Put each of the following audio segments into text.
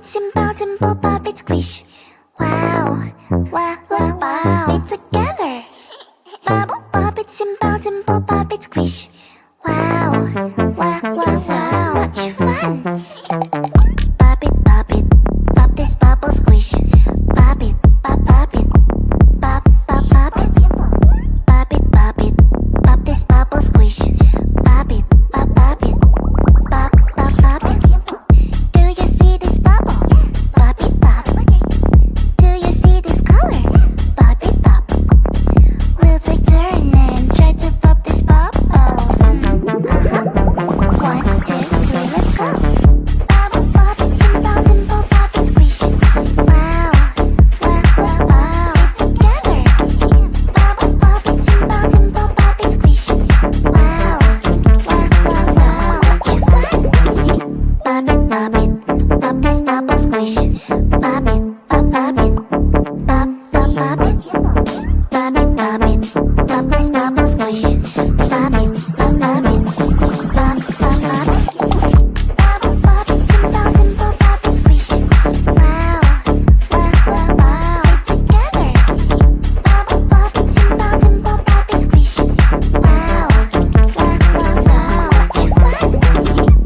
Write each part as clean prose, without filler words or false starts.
simple, dimple, pop it, squish. Wow, wow, let's pop it together. Bubble, pop it, simple, dimple, pop it, squish. Wow, wow, wow, so much fun. Pop it, pop this bubble, squish. Pop it, pop it, pop, pop it. Pop it, pop this bubble, squish. Pop it, pop it, pop, pop it. Do you see this bubble? Pop it, pop. Do you see this color? Pop it, pop. We'll take turn and try to pop this bubbles. 1, 2, 3, let's go. Bubble, pop it, simple, dimple, pop it, squish. Wow, wow, wow, wow, it's together. Bubble, pop it, simple, dimple, pop it, squish. Wow, wow, wow, so much fun. Pop this bubble, squish. Pop it, pop it, pop, pop it. Pop it, pop this bubble, squish. Pop it, pop it, pop, pop it. Bubble, pop it, simple, dimple, pop it, squish. Wow, wow, wow, wow, it's together. Bubble, pop it, simple, dimple, pop it, squish. Wow, wow, wow, so much fun.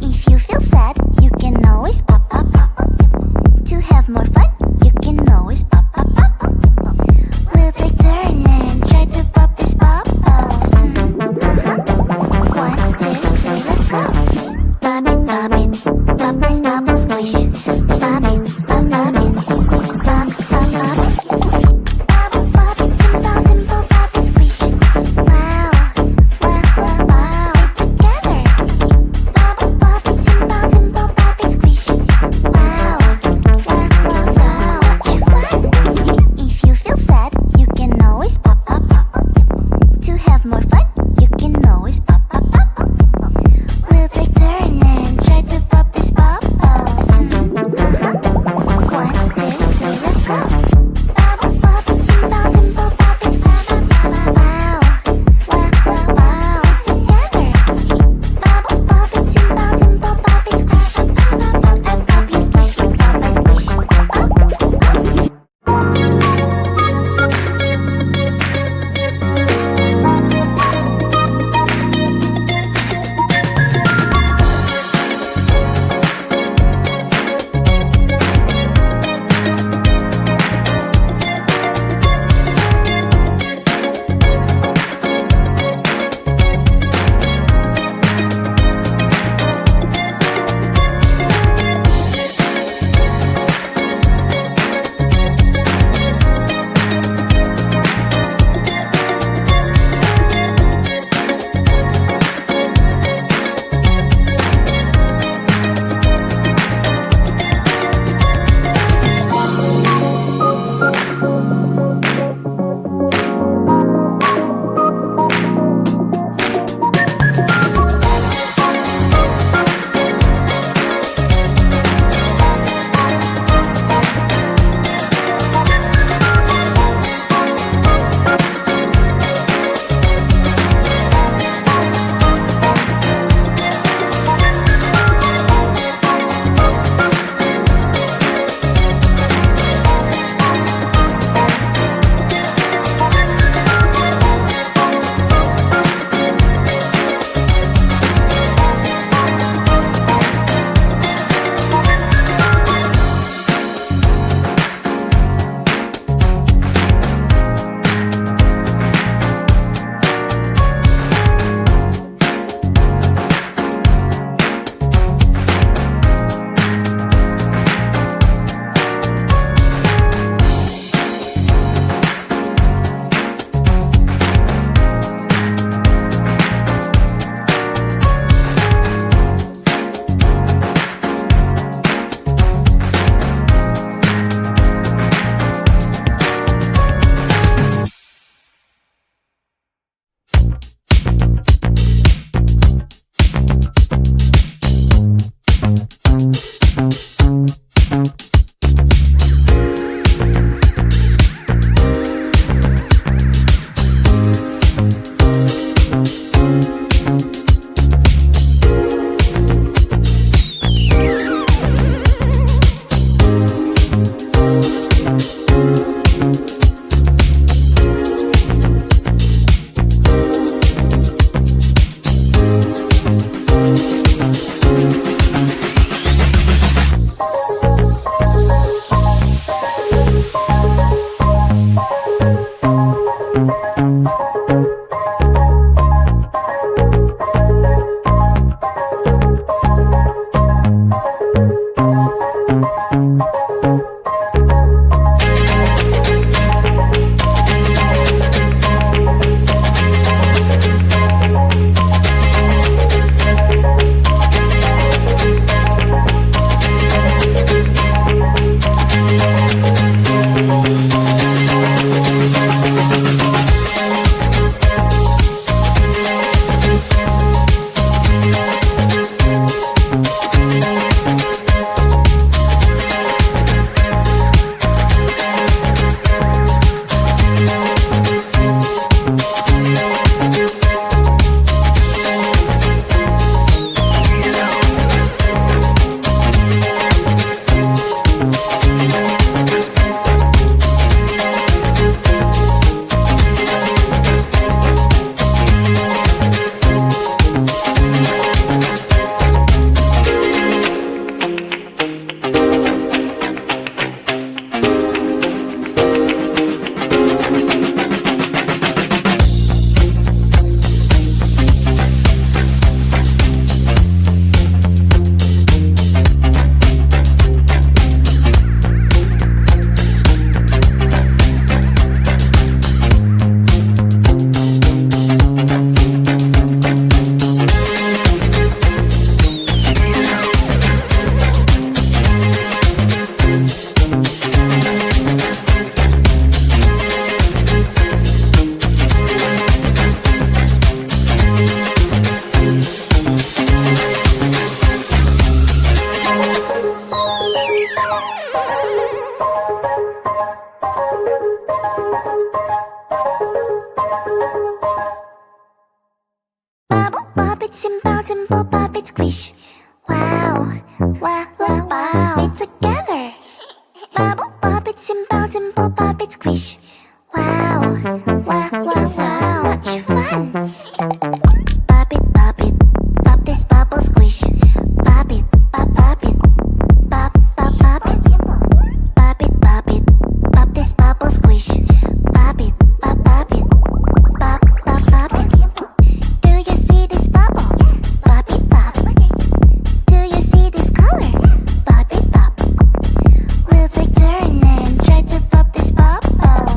If you feel sad, you can always pop. To have more fun, you can always pop. We'll take turn and try to pop this bubbles. 1, 2, 3, let's go. Pop it, pop this bubble, squish. Pop it, pop it, pop, pop it. Bubble, pop it, simple, dimple, pop it, squish. Wow, wow, wow, wow, it's together. Bubble, pop it, simple, dimple, pop it, squish. Wow, wow, wow, so simple, simple, pop it, squish. Wow, wow, let's pop it together. Bubble, pop it, simple, simple, pop it, squish. Wow, wow, wow, so much fun. Pop it, pop this bubble, squish. Pop it, pop it, pop, pop, pop it. Pop it, pop this bubble, squish. Pop it, pop it, pop, pop, pop it. Do you see this bubble? Pop it, pop. Do you see this color? Pop it, pop. We'll take turn and try to pop this bubble.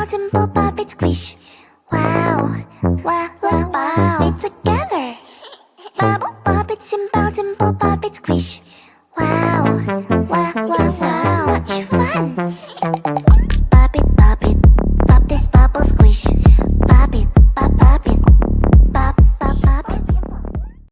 dimple pop it squish. Wow, wow, let's bow it together. Bubble pop it, simple dimple pop it squish. Wow, wow.